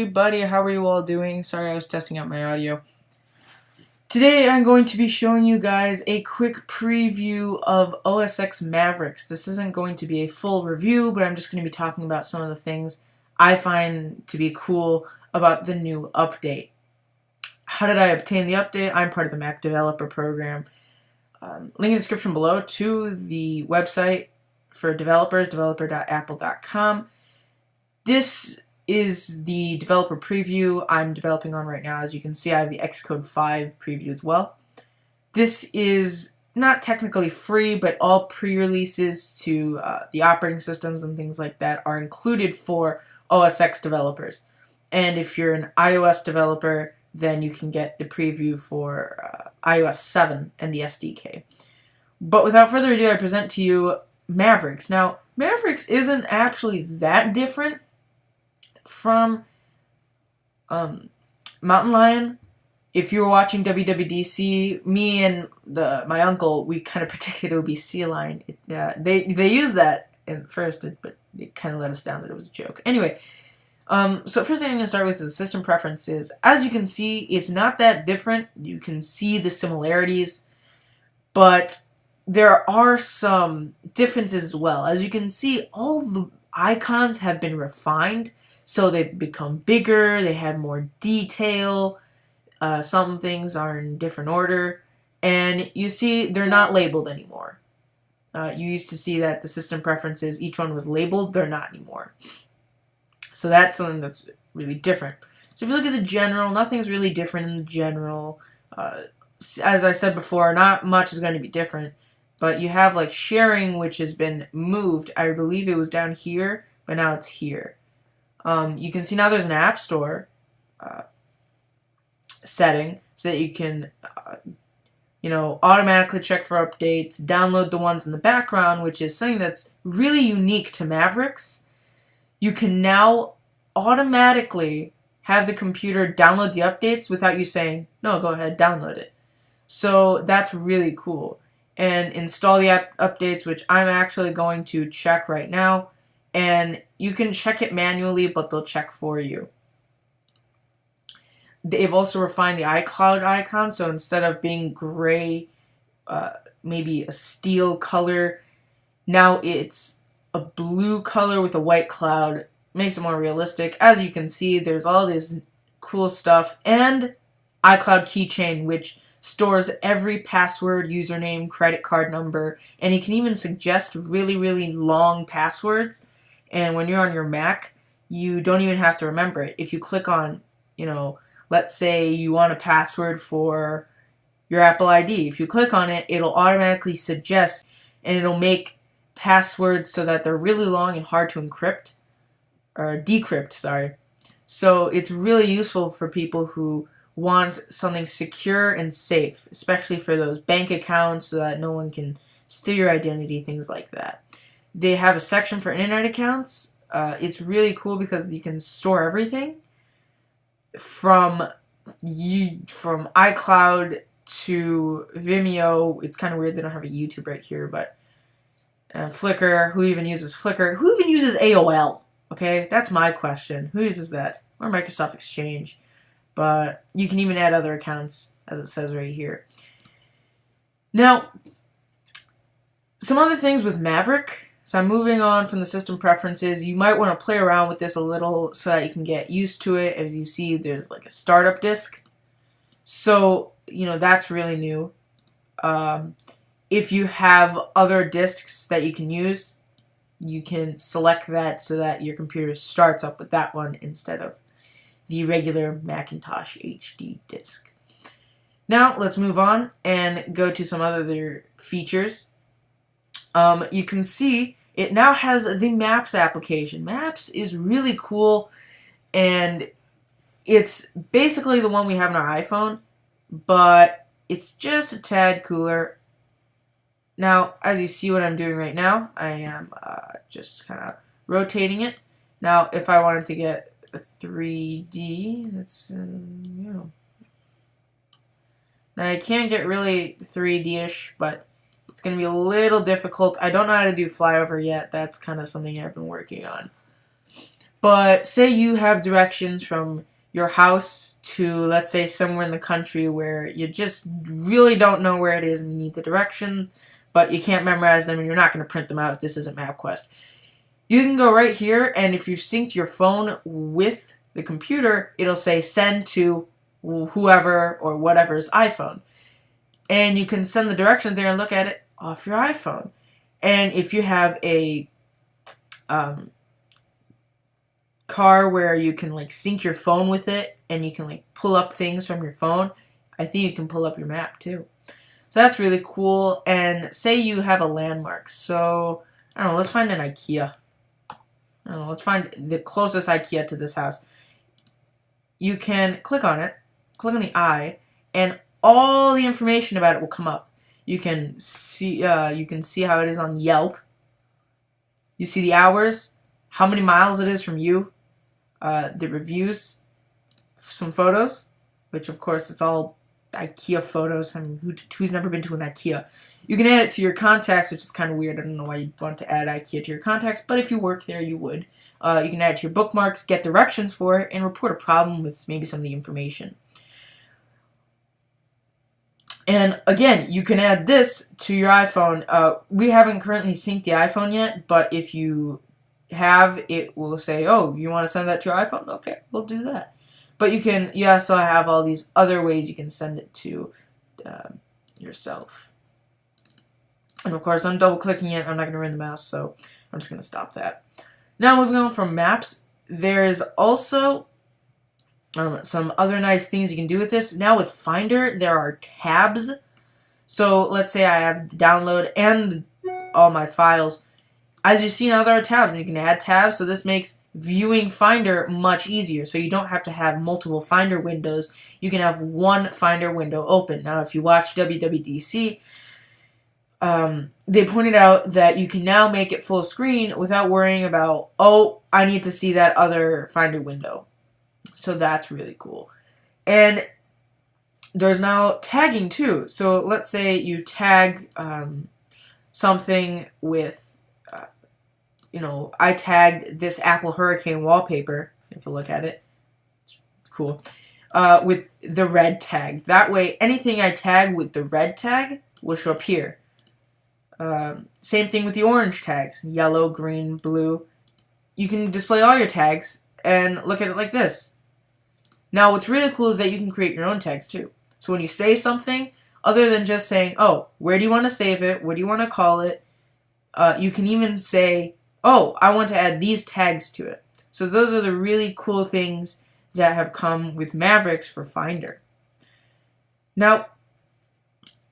everybody, how are you all doing? Sorry, I was testing out my audio. Today I'm going to be showing you guys a quick preview of OS X Mavericks. This isn't going to be a full review, but I'm just going to be talking about some of the things I find to be cool about the new update. How did I obtain the update? I'm part of the Mac Developer Program. Link in the description below to the website for developers, developer.apple.com. This is the developer preview I'm developing on right now. As you can see, I have the Xcode 5 preview as well. This is not technically free, but all pre-releases to the operating systems and things like that are included for OS X developers. And if you're an iOS developer, then you can get the preview for iOS 7 and the SDK. But without further ado, I present to you Mavericks. Now, Mavericks isn't actually that different from Mountain Lion. If you were watching WWDC, me and my uncle, we kind of predicted it would be Sea Lion. They used that at first, but it kind of let us down that it was a joke. Anyway, so first thing I'm going to start with is system preferences. As you can see, it's not that different. You can see the similarities, but there are some differences as well. As you can see, all the icons have been refined, so they've become bigger, they have more detail, some things are in different order, and you see they're not labeled anymore. You used to see that the system preferences, each one was labeled, they're not anymore. So that's something that's really different. So if you look at the general, nothing's really different in the general. As I said before, not much is going to be different. But you have like sharing, which has been moved. I believe it was down here, but now it's here. You can see now there's an App Store setting so that you can automatically check for updates, download the ones in the background, which is something that's really unique to Mavericks. You can now automatically have the computer download the updates without you saying, no, go ahead, download it. So that's really cool. And install the updates, which I'm actually going to check right now. And you can check it manually, but they'll check for you. They've also refined the iCloud icon, so instead of being gray, maybe a steel color, now it's a blue color with a white cloud. Makes it more realistic. As you can see, there's all this cool stuff. And iCloud keychain, which stores every password, username, credit card number, and it can even suggest really, really long passwords. And when you're on your Mac, you don't even have to remember it. If you click on, let's say you want a password for your Apple ID. If you click on it, it'll automatically suggest, and it'll make passwords so that they're really long and hard to encrypt, or decrypt, sorry. So it's really useful for people who want something secure and safe, especially for those bank accounts so that no one can steal your identity, things like that. They have a section for internet accounts. It's really cool because you can store everything from iCloud to Vimeo. It's kind of weird they don't have a YouTube right here, but Flickr. Who even uses Flickr? Who even uses AOL? Okay, that's my question. Who uses that? Or Microsoft Exchange? But you can even add other accounts, as it says right here. Now, some other things with Maverick. So I'm moving on from the system preferences. You might want to play around with this a little so that you can get used to it. As you see, there's like a startup disk. So, that's really new. If you have other disks that you can use, you can select that so that your computer starts up with that one instead of the regular Macintosh HD disk. Now, let's move on and go to some other features. You can see it now has the Maps application. Maps is really cool, and it's basically the one we have on our iPhone, but it's just a tad cooler. Now, as you see what I'm doing right now, I am just kind of rotating it. Now, if I wanted to get a 3D, that's, Now, I can't get really 3D-ish, but it's going to be a little difficult. I don't know how to do flyover yet. That's kind of something I've been working on. But say you have directions from your house to, let's say, somewhere in the country where you just really don't know where it is and you need the directions, but you can't memorize them and you're not going to print them out. This isn't MapQuest. You can go right here, and if you've synced your phone with the computer, it'll say send to whoever or whatever's iPhone. And you can send the directions there and look at it off your iPhone. And if you have a car where you can like sync your phone with it and you can like pull up things from your phone, I think you can pull up your map too. So that's really cool. And say you have a landmark. So I don't know, let's find an IKEA. I don't know, let's find the closest IKEA to this house. You can click on it, click on the eye, and all the information about it will come up. You can see how it is on Yelp. You see the hours, how many miles it is from you, the reviews, some photos, which of course it's all IKEA photos. I mean, who's never been to an IKEA? You can add it to your contacts, which is kind of weird. I don't know why you'd want to add IKEA to your contacts, but if you work there, you would. You can add it to your bookmarks, get directions for it, and report a problem with maybe some of the information. And again, you can add this to your iPhone. We haven't currently synced the iPhone yet, but if you have, it will say, oh, you want to send that to your iPhone? Okay, we'll do that. But you also have all these other ways you can send it to yourself. And of course, I'm double clicking it. I'm not going to run the mouse, so I'm just going to stop that. Now moving on from maps, there's also some other nice things you can do with this. Now with Finder, there are tabs. So let's say I have download and all my files. As you see now, there are tabs, and you can add tabs, so this makes viewing Finder much easier. So you don't have to have multiple Finder windows. You can have one Finder window open. Now if you watch WWDC, they pointed out that you can now make it full screen without worrying about, oh, I need to see that other Finder window. So that's really cool. And there's now tagging too. So let's say you tag something with, I tagged this Apple Hurricane wallpaper, if you look at it. It's cool. With the red tag. That way, anything I tag with the red tag will show up here. Same thing with the orange tags. Yellow, green, blue. You can display all your tags and look at it like this. Now, what's really cool is that you can create your own tags too. So when you say something, other than just saying, oh, where do you want to save it? What do you want to call it? You can even say, oh, I want to add these tags to it. So those are the really cool things that have come with Mavericks for Finder. Now,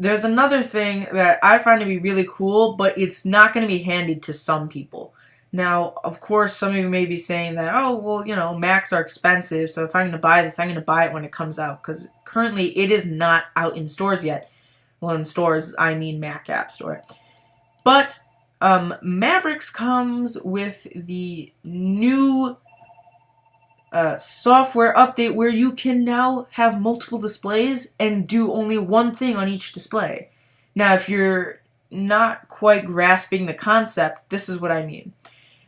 there's another thing that I find to be really cool, but it's not going to be handy to some people. Now, of course, some of you may be saying that, oh, well, Macs are expensive, so if I'm going to buy this, I'm going to buy it when it comes out, because currently it is not out in stores yet. Well, in stores, I mean Mac App Store. But Mavericks comes with the new software update where you can now have multiple displays and do only one thing on each display. Now, if you're not quite grasping the concept, this is what I mean.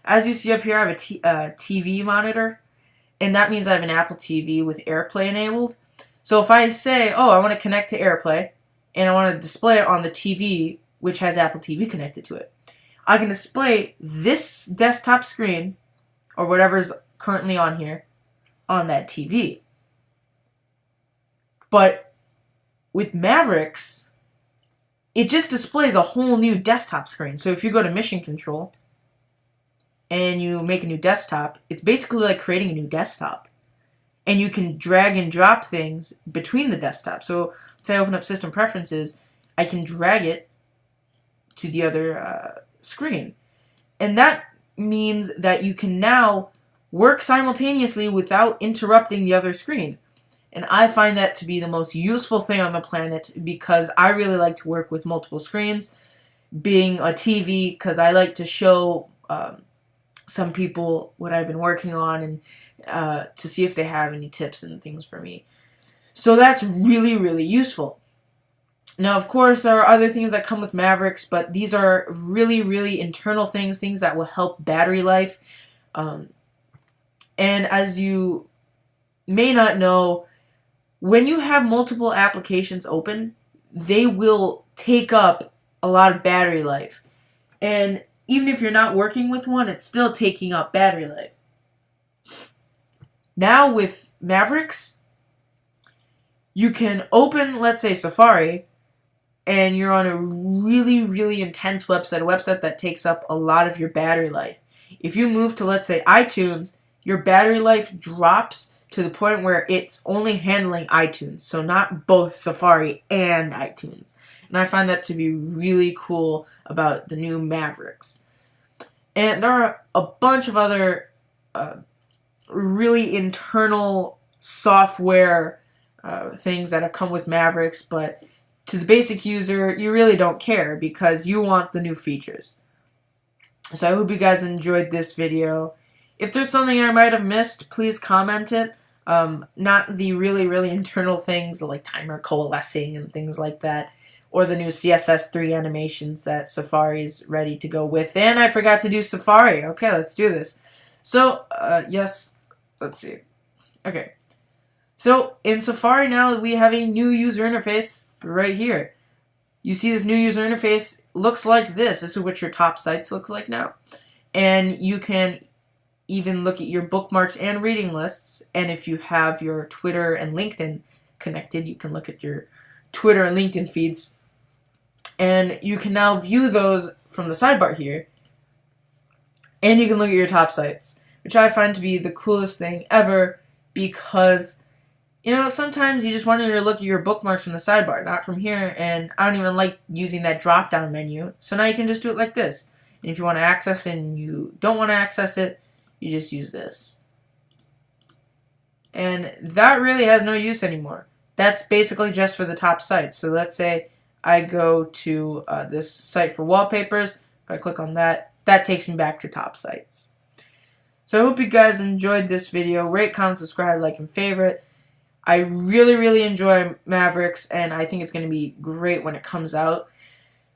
As you see up here, I have a TV monitor, and that means I have an Apple TV with AirPlay enabled. So if I say, oh, I want to connect to AirPlay, and I want to display it on the TV, which has Apple TV connected to it, I can display this desktop screen, or whatever's currently on here, on that TV. But with Mavericks, it just displays a whole new desktop screen. So if you go to Mission Control, and you make a new desktop, it's basically like creating a new desktop. And you can drag and drop things between the desktops. So let's say I open up System Preferences, I can drag it to the other screen. And that means that you can now work simultaneously without interrupting the other screen. And I find that to be the most useful thing on the planet because I really like to work with multiple screens. Being a TV, because I like to show some people what I've been working on and to see if they have any tips and things for me. So that's really, really useful. Now, of course, there are other things that come with Mavericks, but these are really, really internal things that will help battery life. And as you may not know, when you have multiple applications open, they will take up a lot of battery life. And even if you're not working with one, it's still taking up battery life. Now with Mavericks, you can open, let's say, Safari, and you're on a really, really intense website, a website that takes up a lot of your battery life. If you move to, let's say, iTunes, your battery life drops to the point where it's only handling iTunes, so not both Safari and iTunes. And I find that to be really cool about the new Mavericks. And there are a bunch of other really internal software things that have come with Mavericks, but to the basic user, you really don't care because you want the new features. So I hope you guys enjoyed this video. If there's something I might have missed, please comment it. Not the really, really internal things like timer coalescing and things like that, or the new CSS3 animations that Safari's ready to go with. And I forgot to do Safari. Okay, let's do this. So, yes, let's see. Okay. So, in Safari now, we have a new user interface right here. You see this new user interface looks like this. This is what your top sites look like now. And you can even look at your bookmarks and reading lists. And if you have your Twitter and LinkedIn connected, you can look at your Twitter and LinkedIn feeds. And you can now view those from the sidebar here. And you can look at your top sites, which I find to be the coolest thing ever because, you know, sometimes you just wanted to look at your bookmarks from the sidebar, not from here, and I don't even like using that drop-down menu. So now you can just do it like this. And if you want to access it and you don't want to access it, you just use this. And that really has no use anymore. That's basically just for the top sites. So let's say I go to this site for wallpapers. If I click on that, that takes me back to top sites. So I hope you guys enjoyed this video. Rate, comment, subscribe, like, and favorite. I really, really enjoy Mavericks, and I think it's going to be great when it comes out.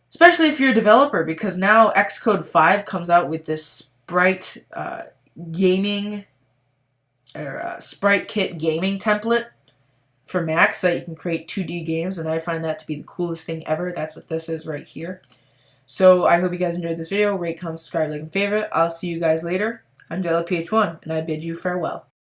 Especially if you're a developer, because now Xcode 5 comes out with this Sprite gaming, or Sprite Kit gaming template for Mac, so that you can create 2D games, and I find that to be the coolest thing ever. That's what this is right here. So I hope you guys enjoyed this video. Rate, comment, subscribe, like, and favorite. I'll see you guys later. I'm DelaPH1, and I bid you farewell.